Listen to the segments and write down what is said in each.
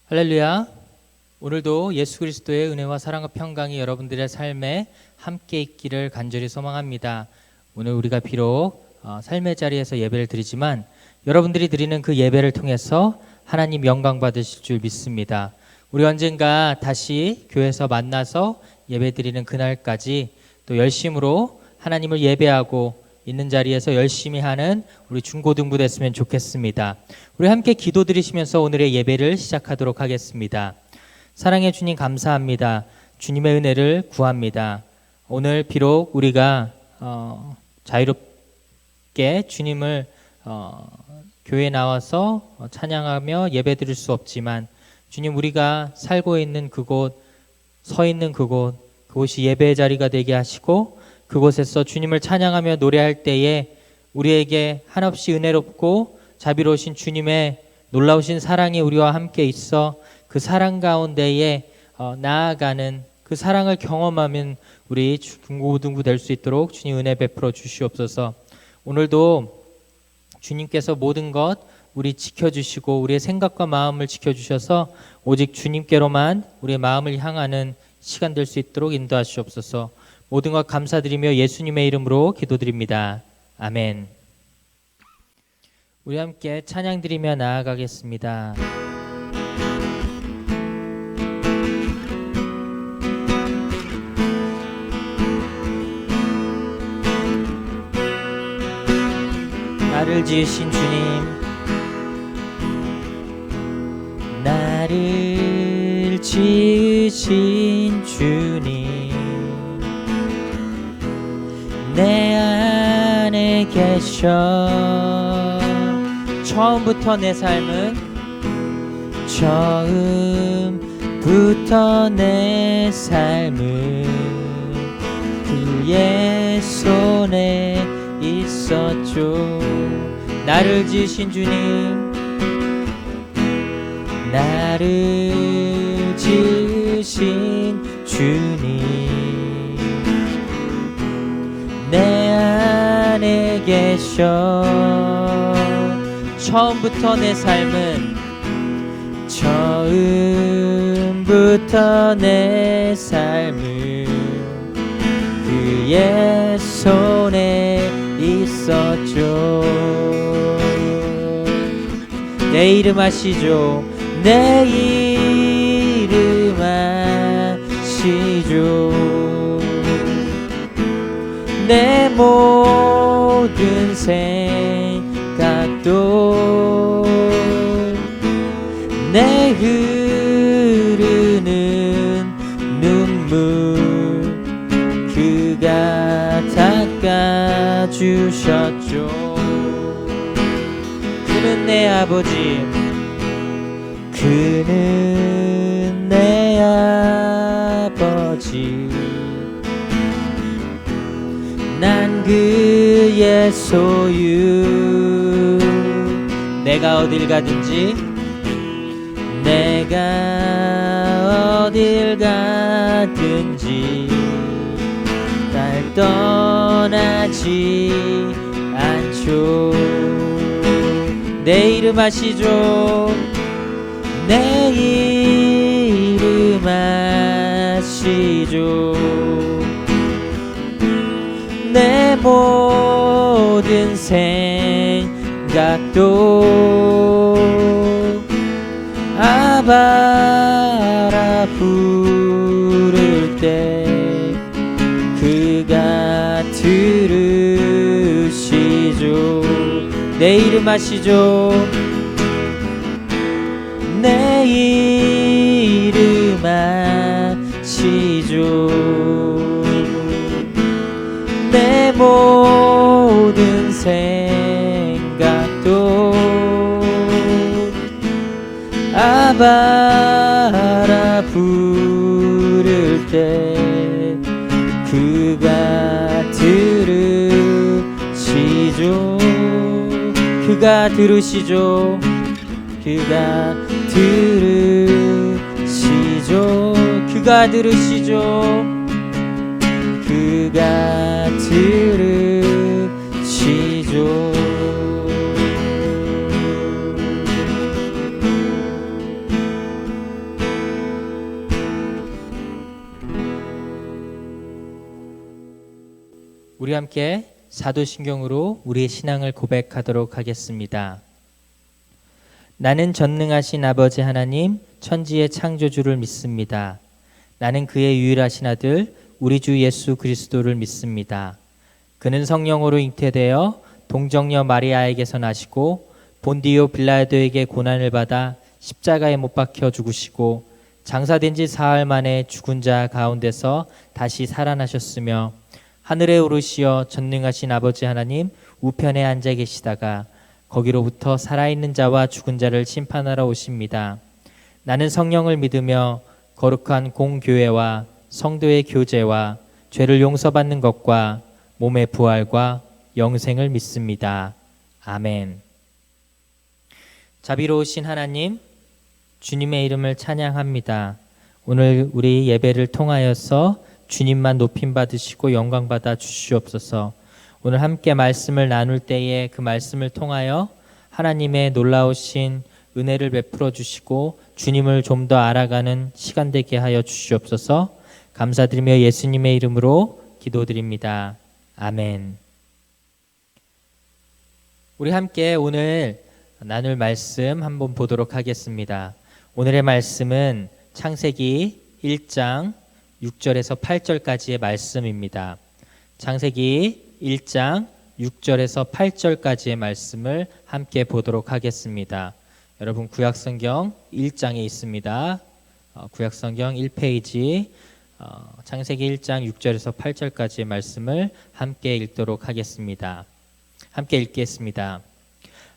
할렐루야. 오늘도 예수 그리스도의 은혜와 사랑과 평강이 여러분들의 삶에 함께 있기를 간절히 소망합니다. 오늘 우리가 비록 삶의 자리에서 예배를 드리지만 여러분들이 드리는 그 예배를 통해서 하나님 영광 받으실 줄 믿습니다. 우리 언젠가 다시 교회에서 만나서 예배 드리는 그날까지 또 열심으로 하나님을 예배하고 있는 자리에서 열심히 하는 우리 중고등부 됐으면 좋겠습니다. 우리 함께 기도 드리시면서 오늘의 예배를 시작하도록 하겠습니다. 사랑해 주님 감사합니다. 주님의 은혜를 구합니다. 오늘 비록 우리가 자유롭게 주님을 교회에 나와서 찬양하며 예배 드릴 수 없지만 주님, 우리가 살고 있는 그곳, 서 있는 그곳이 예배의 자리가 되게 하시고 그곳에서 주님을 찬양하며 노래할 때에 우리에게 한없이 은혜롭고 자비로우신 주님의 놀라우신 사랑이 우리와 함께 있어 그 사랑 가운데에 나아가는 그 사랑을 경험하면 우리 중고등부 될 수 있도록 주님 은혜 베풀어 주시옵소서. 오늘도 주님께서 모든 것 우리 지켜주시고 우리의 생각과 마음을 지켜주셔서 오직 주님께로만 우리의 마음을 향하는 시간 될 수 있도록 인도하시옵소서. 모든 것 감사드리며 예수님의 이름으로 기도드립니다. 아멘. 우리 함께 찬양 드리며 나아가겠습니다. 나를 지으신 주님, 나를 지으신 주님, 내 안에 계셔. 처음부터 내 삶은 그의 손에 있었죠. 나를 지으신 주님, 나를 지으신 주님, 내 안에 계셔. 처음부터 내 삶은 그의 손에 있었죠. 내 이름 아시죠? 내 이름 아시죠? 내 모든 생각도 내 흐르는 눈물 그가 닦아주셨죠. 그는 내 아버지, 그는 내 아버지, 난 그의 소유. 내가 어딜 가든지 날 떠나지 않죠. 내 이름 아시죠? 내 이름 아시죠? 내 모든 생각도 아바라 부를 때 그가 들으시죠. 내 이름 아시죠? 내 이름 아시죠? 내 모든 생각도 아바라 부를 때 그가 들으시죠. 그가 들으시죠. 그가 들으시죠. 그가 들으시죠. 그가 들으시죠. 우리 함께 사도신경으로 우리의 신앙을 고백하도록 하겠습니다. 나는 전능하신 아버지 하나님 천지의 창조주를 믿습니다. 나는 그의 유일하신 아들 우리 주 예수 그리스도를 믿습니다. 그는 성령으로 잉태되어 동정녀 마리아에게서 나시고 본디오 빌라도에게 고난을 받아 십자가에 못 박혀 죽으시고 장사된 지 사흘 만에 죽은 자 가운데서 다시 살아나셨으며 하늘에 오르시어 전능하신 아버지 하나님 우편에 앉아 계시다가 거기로부터 살아있는 자와 죽은 자를 심판하러 오십니다. 나는 성령을 믿으며 거룩한 공교회와 성도의 교제와 죄를 용서받는 것과 몸의 부활과 영생을 믿습니다. 아멘. 자비로우신 하나님, 주님의 이름을 찬양합니다. 오늘 우리 예배를 통하여서 주님만 높임 받으시고 영광 받아 주시옵소서. 오늘 함께 말씀을 나눌 때에 그 말씀을 통하여 하나님의 놀라우신 은혜를 베풀어 주시고 주님을 좀 더 알아가는 시간 되게 하여 주시옵소서. 감사드리며 예수님의 이름으로 기도드립니다. 아멘. 우리 함께 오늘 나눌 말씀 한번 보도록 하겠습니다. 오늘의 말씀은 창세기 1장 6절에서 8절까지의 말씀입니다. 창세기 1장 6절에서 8절까지의 말씀을 함께 보도록 하겠습니다. 여러분 구약성경 1장에 있습니다. 구약성경 1페이지 창세기 1장 6절에서 8절까지의 말씀을 함께 읽도록 하겠습니다. 함께 읽겠습니다.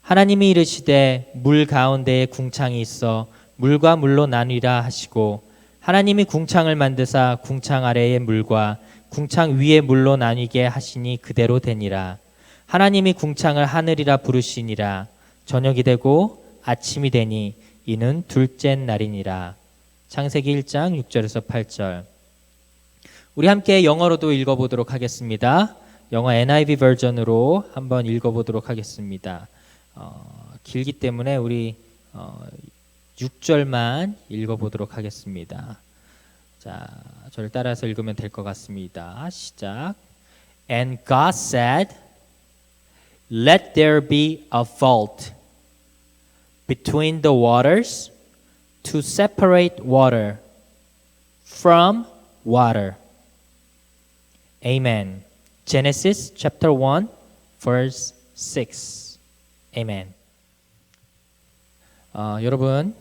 하나님이 이르시되 물 가운데에 궁창이 있어 물과 물로 나뉘라 하시고 하나님이 궁창을 만드사 궁창 아래의 물과 궁창 위의 물로 나뉘게 하시니 그대로 되니라. 하나님이 궁창을 하늘이라 부르시니라. 저녁이 되고 아침이 되니 이는 둘째 날이니라. 창세기 1장 6절에서 8절. 우리 함께 영어로도 읽어보도록 하겠습니다. 영어 NIV 버전으로 한번 읽어보도록 하겠습니다. 길기 때문에 우리 6절만 읽어보도록 하겠습니다. 자, 저를 따라서 읽으면 될 것 같습니다. 시작. And God said, Let there be a vault between the waters to separate water from water. Amen. Genesis chapter 1 verse 6. Amen. 여러분,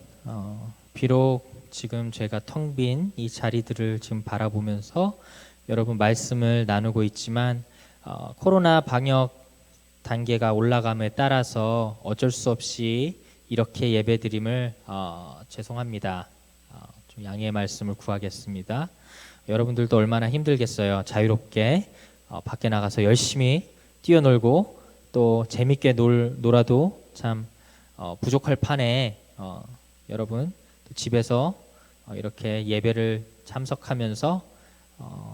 비록 지금 제가 텅 빈 이 자리들을 지금 바라보면서 여러분 말씀을 나누고 있지만 코로나 방역 단계가 올라감에 따라서 어쩔 수 없이 이렇게 예배드림을 죄송합니다. 좀 양해의 말씀을 구하겠습니다. 여러분들도 얼마나 힘들겠어요. 자유롭게 밖에 나가서 열심히 뛰어놀고 또 재밌게 놀아도 참 부족할 판에 여러분 집에서 이렇게 예배를 참석하면서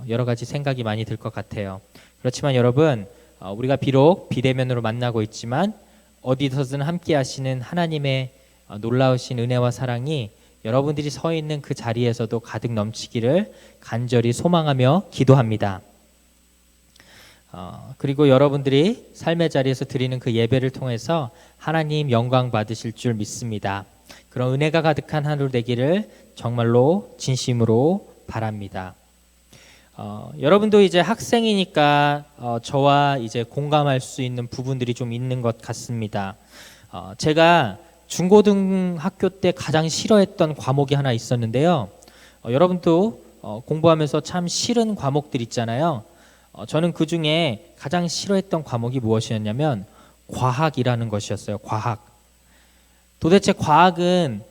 여러 가지 생각이 많이 들 것 같아요. 그렇지만 여러분 우리가 비록 비대면으로 만나고 있지만 어디서든 함께 하시는 하나님의 놀라우신 은혜와 사랑이 여러분들이 서 있는 그 자리에서도 가득 넘치기를 간절히 소망하며 기도합니다. 그리고 여러분들이 삶의 자리에서 드리는 그 예배를 통해서 하나님 영광 받으실 줄 믿습니다. 그런 은혜가 가득한 하루 되기를 정말로 진심으로 바랍니다. 여러분도 이제 학생이니까 저와 이제 공감할 수 있는 부분들이 좀 있는 것 같습니다. 제가 중고등학교 때 가장 싫어했던 과목이 하나 있었는데요. 여러분도 공부하면서 참 싫은 과목들 있잖아요. 저는 그 중에 가장 싫어했던 과목이 무엇이었냐면 과학이라는 것이었어요. 과학. 도대체 과학은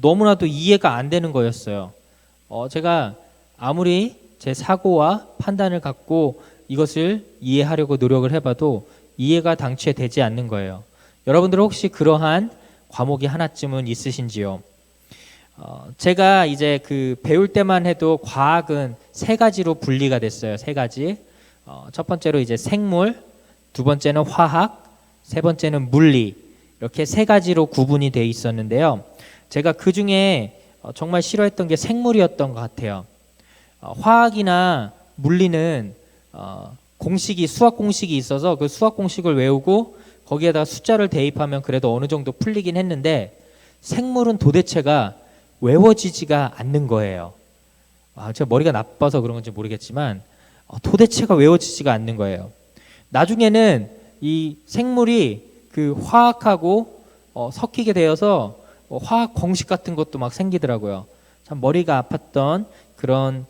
너무나도 이해가 안 되는 거였어요. 제가 아무리 제 사고와 판단을 갖고 이것을 이해하려고 노력을 해봐도 이해가 당최 되지 않는 거예요. 여러분들 혹시 그러한 과목이 하나쯤은 있으신지요? 제가 이제 그 배울 때만 해도 과학은 세 가지로 분리가 됐어요. 세 가지. 첫 번째로 이제 생물, 두 번째는 화학, 세 번째는 물리. 이렇게 세 가지로 구분이 돼 있었는데요. 제가 그 중에 정말 싫어했던 게 생물이었던 것 같아요. 화학이나 물리는 수학 공식이 있어서 그 수학 공식을 외우고 거기에다가 숫자를 대입하면 그래도 어느 정도 풀리긴 했는데 생물은 도대체가 외워지지가 않는 거예요. 제가 머리가 나빠서 그런 건지 모르겠지만 도대체가 외워지지가 않는 거예요. 나중에는 이 생물이 그 화학하고 섞이게 되어서 화학 공식 같은 것도 막 생기더라고요. 참 머리가 아팠던 그런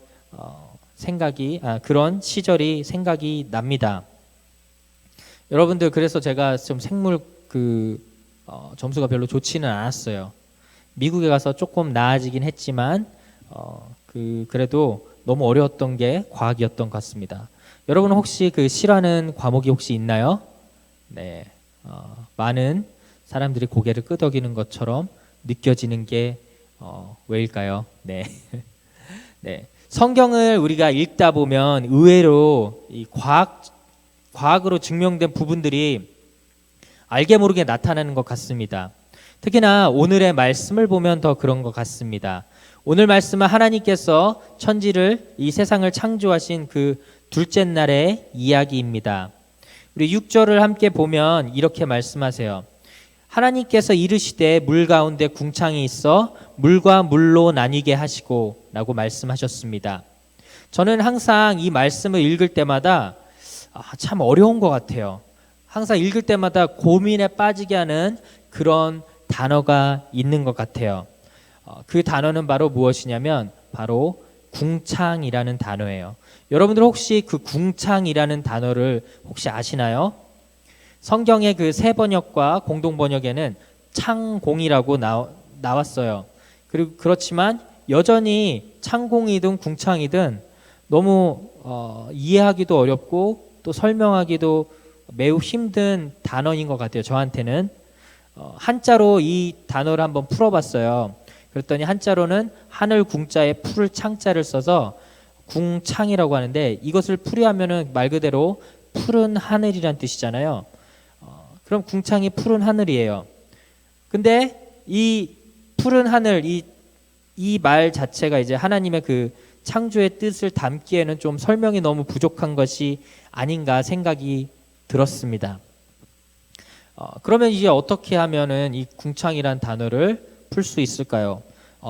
그런 시절이 생각이 납니다. 여러분들, 그래서 제가 좀 생물 점수가 별로 좋지는 않았어요. 미국에 가서 조금 나아지긴 했지만 그래도 너무 어려웠던 게 과학이었던 것 같습니다. 여러분 혹시 싫어하는 과목이 혹시 있나요? 네, 많은 사람들이 고개를 끄덕이는 것처럼 느껴지는 게 왜일까요? 네. 네. 성경을 우리가 읽다 보면 의외로 이 과학으로 증명된 부분들이 알게 모르게 나타나는 것 같습니다. 특히나 오늘의 말씀을 보면 더 그런 것 같습니다. 오늘 말씀은 하나님께서 천지를, 이 세상을 창조하신 그 둘째 날의 이야기입니다. 우리 6절을 함께 보면 이렇게 말씀하세요. 하나님께서 이르시되 물 가운데 궁창이 있어 물과 물로 나뉘게 하시고 라고 말씀하셨습니다. 저는 항상 이 말씀을 읽을 때마다 참 어려운 것 같아요. 항상 읽을 때마다 고민에 빠지게 하는 그런 단어가 있는 것 같아요. 그 단어는 바로 무엇이냐면 바로 궁창이라는 단어예요. 여러분들 혹시 그 궁창이라는 단어를 혹시 아시나요? 성경의 그 새 번역과 공동 번역에는 창공이라고 나왔어요. 그리고 그렇지만 여전히 창공이든 궁창이든 너무 이해하기도 어렵고 또 설명하기도 매우 힘든 단어인 것 같아요. 저한테는 한자로 이 단어를 한번 풀어봤어요. 그랬더니 한자로는 하늘 궁자에 풀을 창자를 써서 궁창이라고 하는데, 이것을 풀이하면은 말 그대로 푸른 하늘이란 뜻이잖아요. 그럼 궁창이 푸른 하늘이에요. 근데 이 푸른 하늘, 이 말 자체가 이제 하나님의 그 창조의 뜻을 담기에는 좀 설명이 너무 부족한 것이 아닌가 생각이 들었습니다. 그러면 이제 어떻게 하면은 이 궁창이란 단어를 풀 수 있을까요?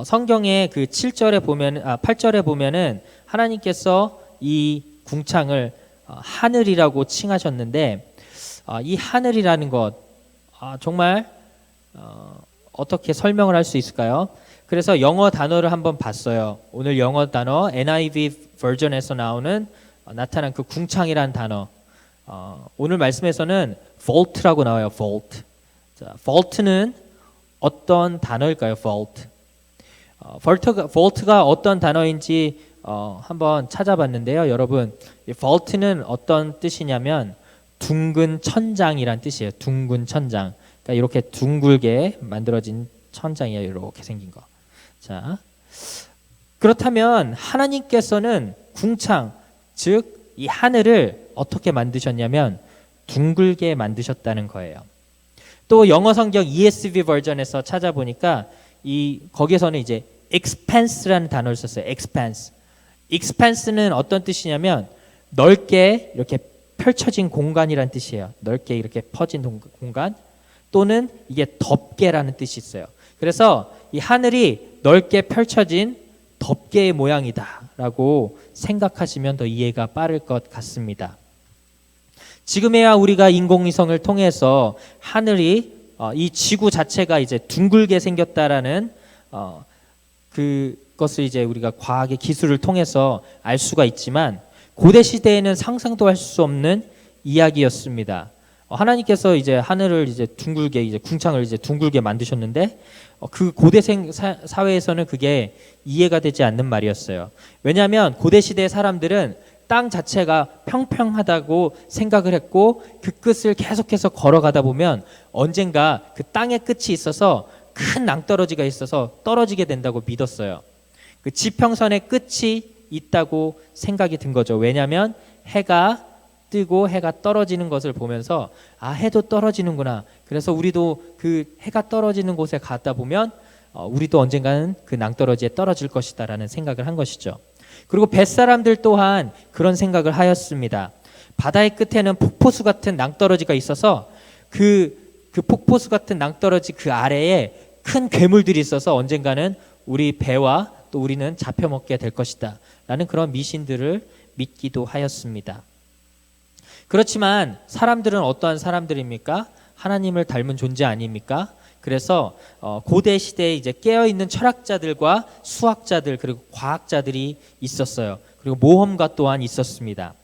성경의 그 8절에 보면은 하나님께서 이 궁창을 하늘이라고 칭하셨는데, 이 하늘이라는 것 정말 어떻게 설명을 할 수 있을까요? 그래서 영어 단어를 한번 봤어요. 오늘 영어 단어 NIV 버전에서 나타난 그 궁창이라는 단어, 오늘 말씀에서는 vault라고 나와요. vault. 자, vault는 어떤 단어일까요? vault가 어떤 단어인지 한번 찾아봤는데요. 여러분, vault는 어떤 뜻이냐면 둥근 천장이란 뜻이에요. 둥근 천장. 그러니까 이렇게 둥글게 만들어진 천장이에요. 이렇게 생긴 거. 자, 그렇다면 하나님께서는 궁창, 즉 이 하늘을 어떻게 만드셨냐면 둥글게 만드셨다는 거예요. 또 영어 성경 ESV 버전에서 찾아보니까 거기에서는 이제 expanse라는 단어를 썼어요. expanse는 어떤 뜻이냐면 넓게 이렇게 펼쳐진 공간이란 뜻이에요. 넓게 이렇게 퍼진 공간, 또는 이게 덮개라는 뜻이 있어요. 그래서 이 하늘이 넓게 펼쳐진 덮개의 모양이다라고 생각하시면 더 이해가 빠를 것 같습니다. 지금에야 우리가 인공위성을 통해서 하늘이 이 지구 자체가 이제 둥글게 생겼다라는 그것을 이제 우리가 과학의 기술을 통해서 알 수가 있지만, 고대 시대에는 상상도 할 수 없는 이야기였습니다. 하나님께서 이제 하늘을 이제 둥글게, 이제 궁창을 이제 둥글게 만드셨는데 그 고대 사회에서는 그게 이해가 되지 않는 말이었어요. 왜냐하면 고대 시대 사람들은 땅 자체가 평평하다고 생각을 했고, 그 끝을 계속해서 걸어가다 보면 언젠가 그 땅의 끝이 있어서 큰 낭떠러지가 있어서 떨어지게 된다고 믿었어요. 그 지평선의 끝이 있다고 생각이 든 거죠. 왜냐하면 해가 뜨고 해가 떨어지는 것을 보면서 해도 떨어지는구나. 그래서 우리도 그 해가 떨어지는 곳에 가다 보면 우리도 언젠가는 그 낭떠러지에 떨어질 것이다라는 생각을 한 것이죠. 그리고 뱃사람들 또한 그런 생각을 하였습니다. 바다의 끝에는 폭포수 같은 낭떠러지가 있어서 그 폭포수 같은 낭떠러지 그 아래에 큰 괴물들이 있어서 언젠가는 우리 배와 또 우리는 잡혀먹게 될 것이다 라는 그런 미신들을 믿기도 하였습니다. 그렇지만 사람들은 어떠한 사람들입니까? 하나님을 닮은 존재 아닙니까? 그래서 고대 시대에 이제 깨어있는 철학자들과 수학자들 그리고 과학자들이 있었어요. 그리고 모험가 또한 있었습니다.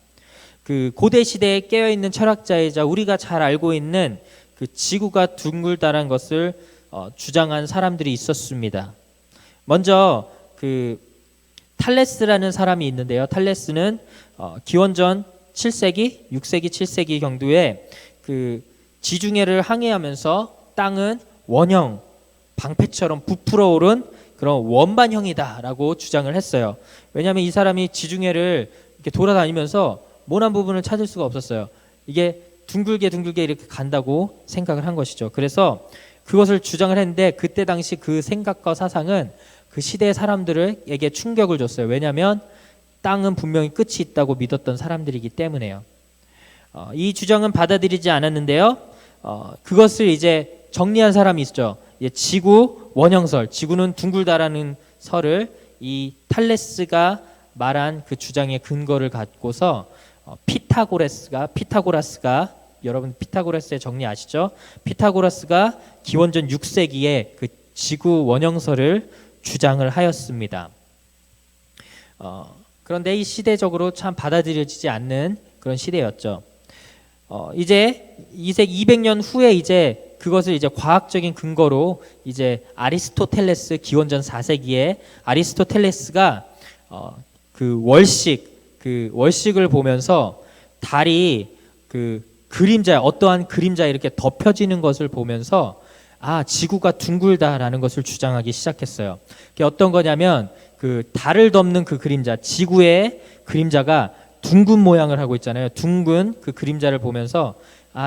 그 고대 시대에 깨어있는 철학자이자 우리가 잘 알고 있는 그 지구가 둥글다라는 것을 주장한 사람들이 있었습니다. 먼저 그 탈레스라는 사람이 있는데요. 탈레스는 기원전 7세기, 6세기, 7세기 경도에 그 지중해를 항해하면서 땅은 원형, 방패처럼 부풀어 오른 그런 원반형이다라고 주장을 했어요. 왜냐하면 이 사람이 지중해를 이렇게 돌아다니면서 모난 부분을 찾을 수가 없었어요. 이게 둥글게 이렇게 간다고 생각을 한 것이죠. 그래서 그것을 주장을 했는데 그때 당시 그 생각과 사상은 그 시대의 사람들에게 충격을 줬어요. 왜냐하면 땅은 분명히 끝이 있다고 믿었던 사람들이기 때문에요. 이 주장은 받아들이지 않았는데요. 그것을 이제 정리한 사람이 있죠. 지구 원형설, 지구는 둥글다라는 설을 이 탈레스가 말한 그 주장의 근거를 갖고서 피타고라스가 여러분 피타고라스의 정리 아시죠? 피타고라스가 기원전 6세기에 그 지구 원형설을 주장을 하였습니다. 그런데 이 시대적으로 참 받아들여지지 않는 그런 시대였죠. 이제 200년 후에 이제 그것을 이제 과학적인 근거로 이제 아리스토텔레스 기원전 4세기에 아리스토텔레스가 그 월식을 보면서 달이 그 그림자 어떠한 그림자 이렇게 덮여지는 것을 보면서 지구가 둥글다라는 것을 주장하기 시작했어요. 그게 어떤 거냐면 그 달을 덮는 그 그림자, 지구의 그림자가 둥근 모양을 하고 있잖아요. 둥근 그 그림자를 보면서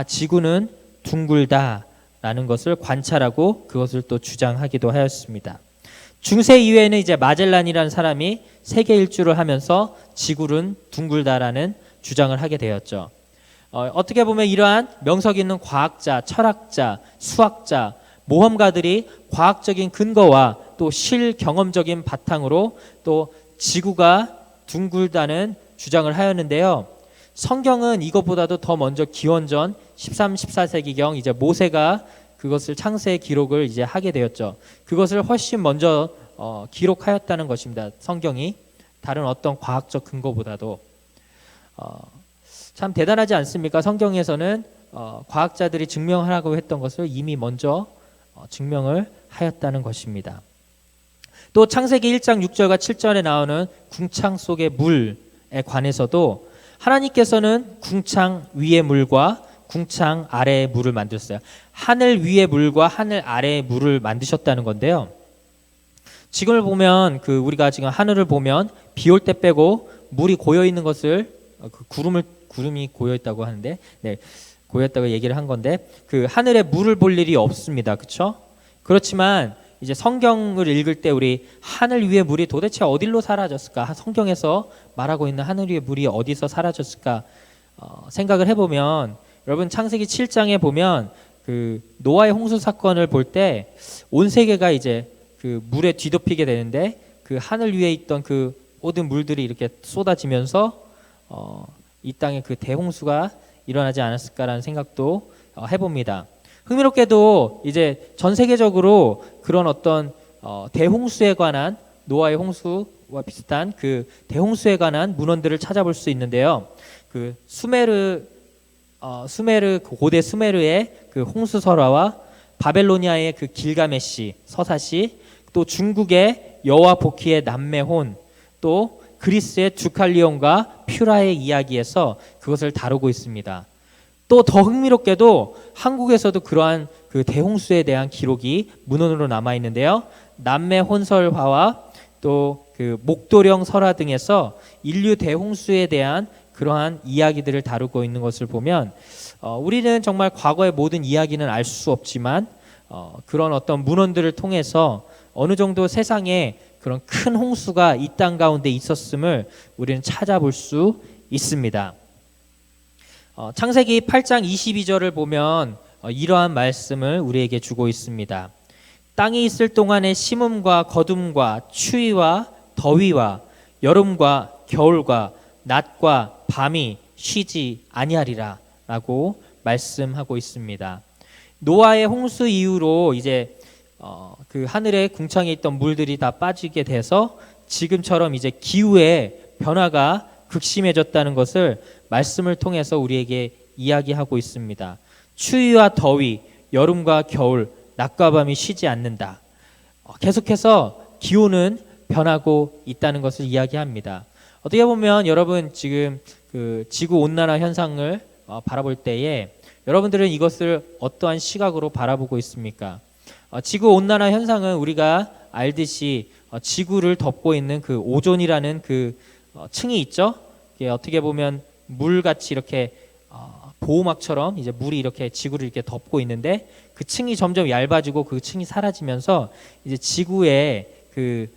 지구는 둥글다라는 것을 관찰하고 그것을 또 주장하기도 하였습니다. 중세 이후에는 이제 마젤란이라는 사람이 세계 일주를 하면서 지구는 둥글다라는 주장을 하게 되었죠. 어떻게 보면 이러한 명석 있는 과학자, 철학자, 수학자, 모험가들이 과학적인 근거와 또 실경험적인 바탕으로 또 지구가 둥글다는 주장을 하였는데요. 성경은 이것보다도 더 먼저 기원전 13, 14세기경 이제 모세가 그것을 창세의 기록을 이제 하게 되었죠. 그것을 훨씬 먼저 기록하였다는 것입니다. 성경이 다른 어떤 과학적 근거보다도 참 대단하지 않습니까? 성경에서는 과학자들이 증명하라고 했던 것을 이미 먼저 증명을 하였다는 것입니다. 또 창세기 1장 6절과 7절에 나오는 궁창 속의 물에 관해서도 하나님께서는 궁창 위의 물과 궁창 아래의 물을 만드셨어요. 하늘 위의 물과 하늘 아래의 물을 만드셨다는 건데요. 지금을 보면 우리가 지금 하늘을 보면 비 올 때 빼고 물이 고여 있는 것을 구름이 고여 있다고 하는데, 고여 있다고 얘기를 한 건데 그 하늘에 물을 볼 일이 없습니다. 그렇죠? 그렇지만 이제 성경을 읽을 때 우리 하늘 위의 물이 도대체 어디로 사라졌을까? 성경에서 말하고 있는 하늘 위의 물이 어디서 사라졌을까? 생각을 해보면 여러분 창세기 7장에 보면 그 노아의 홍수 사건을 볼 때 온 세계가 이제 그 물에 뒤덮이게 되는데 그 하늘 위에 있던 그 모든 물들이 이렇게 쏟아지면서 이 땅에 그 대홍수가 일어나지 않았을까라는 생각도 해봅니다. 흥미롭게도 이제 전 세계적으로 그런 어떤 대홍수에 관한 노아의 홍수와 비슷한 그 대홍수에 관한 문헌들을 찾아볼 수 있는데요. 그 수메르 고대 수메르의 그 홍수 설화와 바벨로니아의 그 길가메시 서사시, 또 중국의 여와 보키의 남매혼, 또 그리스의 듀칼리온과 퓨라의 이야기에서 그것을 다루고 있습니다. 또 더 흥미롭게도 한국에서도 그러한 그 대홍수에 대한 기록이 문헌으로 남아 있는데요. 남매 혼설화와 또 그 목도령 설화 등에서 인류 대홍수에 대한 그러한 이야기들을 다루고 있는 것을 보면 우리는 정말 과거의 모든 이야기는 알 수 없지만 그런 어떤 문헌들을 통해서 어느 정도 세상에 그런 큰 홍수가 이 땅 가운데 있었음을 우리는 찾아볼 수 있습니다. 창세기 8장 22절을 보면 이러한 말씀을 우리에게 주고 있습니다. 땅이 있을 동안의 심음과 거둠과 추위와 더위와 여름과 겨울과 낮과 밤이 쉬지 아니하리라 라고 말씀하고 있습니다. 노아의 홍수 이후로 이제 그 하늘에 궁창에 있던 물들이 다 빠지게 돼서 지금처럼 이제 기후의 변화가 극심해졌다는 것을 말씀을 통해서 우리에게 이야기하고 있습니다. 추위와 더위, 여름과 겨울, 낮과 밤이 쉬지 않는다. 계속해서 기온은 변하고 있다는 것을 이야기합니다. 어떻게 보면 여러분 지금 그 지구 온난화 현상을 바라볼 때에 여러분들은 이것을 어떠한 시각으로 바라보고 있습니까? 지구 온난화 현상은 우리가 알듯이 지구를 덮고 있는 그 오존이라는 그 층이 있죠. 이게 어떻게 보면 물같이 이렇게 보호막처럼 이제 물이 이렇게 지구를 이렇게 덮고 있는데 그 층이 점점 얇아지고 그 층이 사라지면서 이제 지구에 그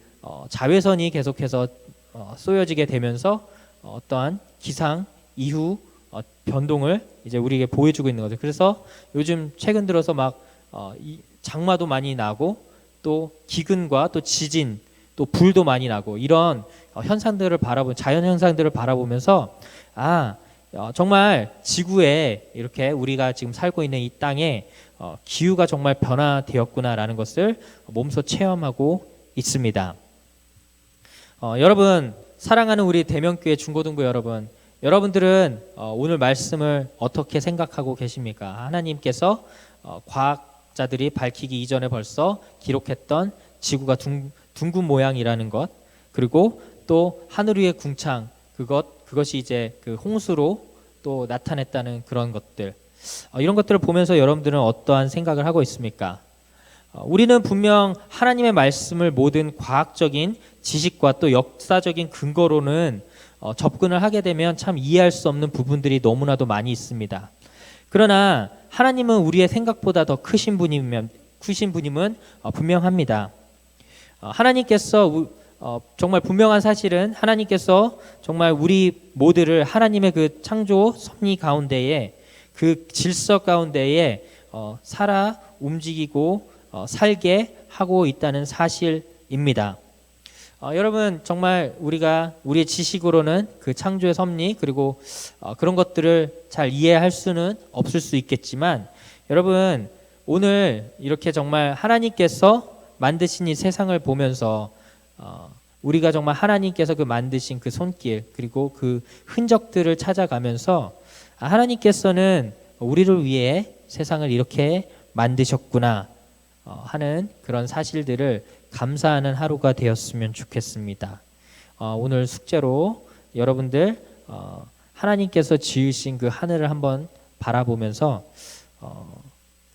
자외선이 계속해서 쏘여지게 되면서 어떠한 기상 이후 변동을 이제 우리에게 보여주고 있는 거죠. 그래서 요즘 최근 들어서 막 장마도 많이 나고 또 기근과 또 지진 또 불도 많이 나고 이런 현상들을 자연 현상들을 바라보면서 정말 지구에 이렇게 우리가 지금 살고 있는 이 땅에 기후가 정말 변화되었구나라는 것을 몸소 체험하고 있습니다. 여러분 사랑하는 우리 대명교회 중고등부 여러분들은 오늘 말씀을 어떻게 생각하고 계십니까? 하나님께서 과학자들이 밝히기 이전에 벌써 기록했던 지구가 둥근 모양이라는 것, 그리고 또 하늘 위의 궁창 그것이 이제 그 홍수로 또 나타냈다는 그런 것들, 이런 것들을 보면서 여러분들은 어떠한 생각을 하고 있습니까? 우리는 분명 하나님의 말씀을 모든 과학적인 지식과 또 역사적인 근거로는 접근을 하게 되면 참 이해할 수 없는 부분들이 너무나도 많이 있습니다. 그러나 하나님은 우리의 생각보다 더 크신 분임은 분명합니다. 하나님께서 정말 분명한 사실은 하나님께서 정말 우리 모두를 하나님의 그 창조 섭리 가운데에 그 질서 가운데에 살아 움직이고 살게 하고 있다는 사실입니다. 여러분 정말 우리의 지식으로는 그 창조의 섭리 그리고 그런 것들을 잘 이해할 수는 없을 수 있겠지만 여러분 오늘 이렇게 정말 하나님께서 만드신 이 세상을 보면서 우리가 정말 하나님께서 그 만드신 그 손길 그리고 그 흔적들을 찾아가면서 하나님께서는 우리를 위해 세상을 이렇게 만드셨구나 하는 그런 사실들을 감사하는 하루가 되었으면 좋겠습니다. 오늘 숙제로 여러분들 하나님께서 지으신 그 하늘을 한번 바라보면서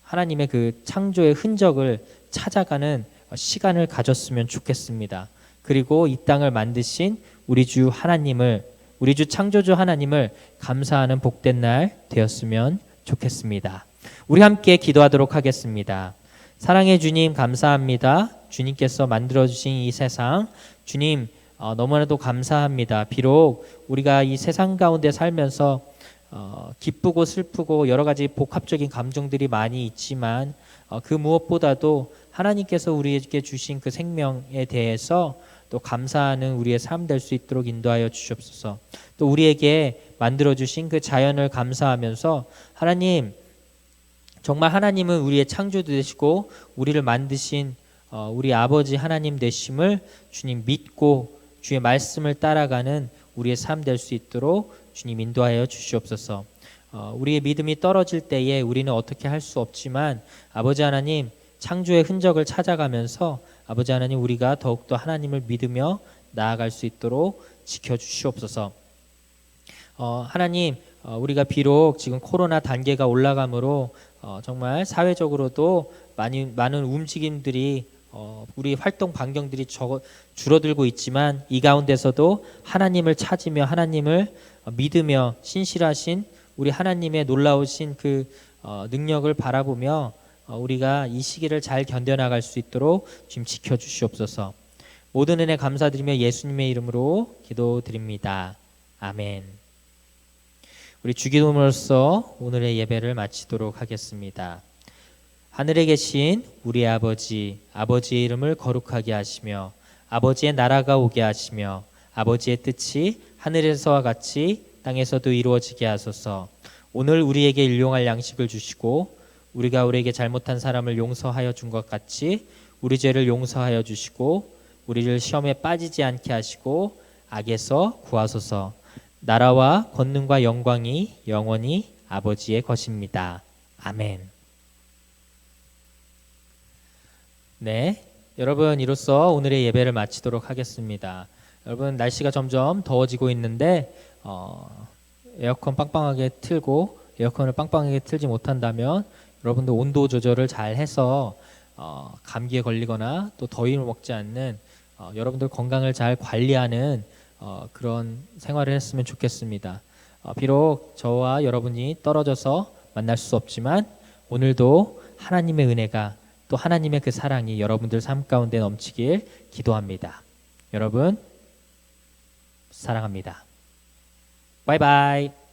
하나님의 그 창조의 흔적을 찾아가는 시간을 가졌으면 좋겠습니다. 그리고 이 땅을 만드신 우리 주 창조주 하나님을 감사하는 복된 날 되었으면 좋겠습니다. 우리 함께 기도하도록 하겠습니다. 사랑의 주님 감사합니다. 주님께서 만들어주신 이 세상 주님 너무나도 감사합니다. 비록 우리가 이 세상 가운데 살면서 기쁘고 슬프고 여러 가지 복합적인 감정들이 많이 있지만 그 무엇보다도 하나님께서 우리에게 주신 그 생명에 대해서 또 감사하는 우리의 삶 될 수 있도록 인도하여 주시옵소서. 또 우리에게 만들어주신 그 자연을 감사하면서 하나님 정말 하나님은 우리의 창조주 되시고 우리를 만드신 우리 아버지 하나님 되심을 주님 믿고 주의 말씀을 따라가는 우리의 삶 될 수 있도록 주님 인도하여 주시옵소서. 우리의 믿음이 떨어질 때에 우리는 어떻게 할 수 없지만 아버지 하나님 창조의 흔적을 찾아가면서 아버지 하나님 우리가 더욱더 하나님을 믿으며 나아갈 수 있도록 지켜주시옵소서. 하나님 우리가 비록 지금 코로나 단계가 올라가므로 정말 사회적으로도 많은 움직임들이 우리 활동 반경들이 줄어들고 있지만 이 가운데서도 하나님을 찾으며 하나님을 믿으며 신실하신 우리 하나님의 놀라우신 그 능력을 바라보며 우리가 이 시기를 잘 견뎌나갈 수 있도록 주님 지켜주시옵소서. 모든 은혜 감사드리며 예수님의 이름으로 기도드립니다. 아멘. 우리 주기도문으로서 오늘의 예배를 마치도록 하겠습니다. 하늘에 계신 우리 아버지, 아버지의 이름을 거룩하게 하시며 아버지의 나라가 오게 하시며 아버지의 뜻이 하늘에서와 같이 땅에서도 이루어지게 하소서. 오늘 우리에게 일용할 양식을 주시고 우리가 우리에게 잘못한 사람을 용서하여 준 것 같이 우리 죄를 용서하여 주시고 우리를 시험에 빠지지 않게 하시고 악에서 구하소서. 나라와 권능과 영광이 영원히 아버지의 것입니다. 아멘. 네, 여러분 이로써 오늘의 예배를 마치도록 하겠습니다. 여러분 날씨가 점점 더워지고 있는데 에어컨 빵빵하게 틀고 에어컨을 빵빵하게 틀지 못한다면 여러분들 온도 조절을 잘 해서 감기에 걸리거나 또 더위를 먹지 않는 여러분들 건강을 잘 관리하는 그런 생활을 했으면 좋겠습니다. 비록 저와 여러분이 떨어져서 만날 수 없지만 오늘도 하나님의 은혜가 또 하나님의 그 사랑이 여러분들 삶 가운데 넘치길 기도합니다. 여러분 사랑합니다. 바이바이.